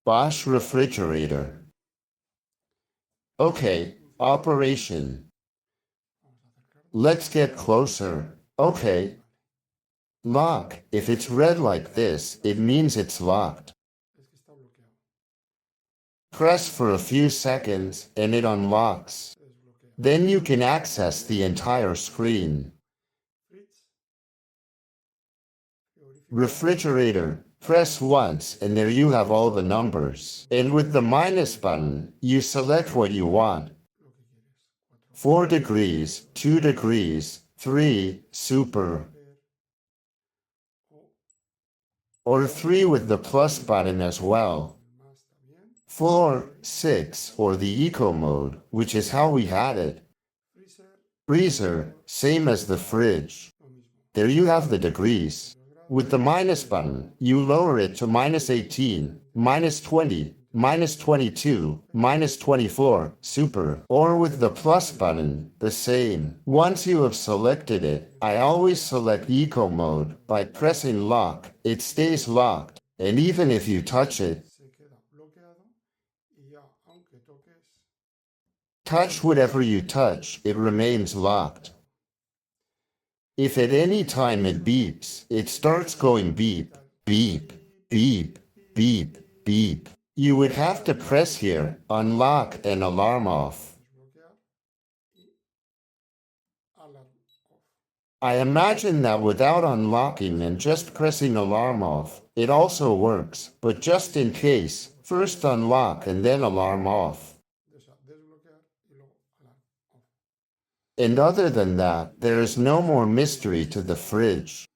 Bosch refrigerator. Okay, operation. Let's get closer. Okay. Lock. If it's red like this, it means it's locked. Press for a few seconds and it unlocks. Then you can access the entire screen. Refrigerator. Press once and there you have all the numbers. And with the minus button, you select what you want. 4 degrees, 2 degrees, 3, super. Or 3 with the plus button as well. 4, 6, or the eco mode, which is how we had it. Freezer, same as the fridge. There you have the degrees. With the minus button, you lower it to -18, -20, -22, -24, super. Or with the plus button, the same. Once you have selected it, I always select eco mode. By pressing lock, it stays locked, and even if you touch it, touch whatever you touch, it remains locked. If at any time it beeps, it starts going beep, beep, beep, beep, beep. You would have to press here, unlock and alarm off. I imagine that without unlocking and just pressing alarm off, it also works, but just in case, first unlock and then alarm off. And other than that, there is no more mystery to the fridge.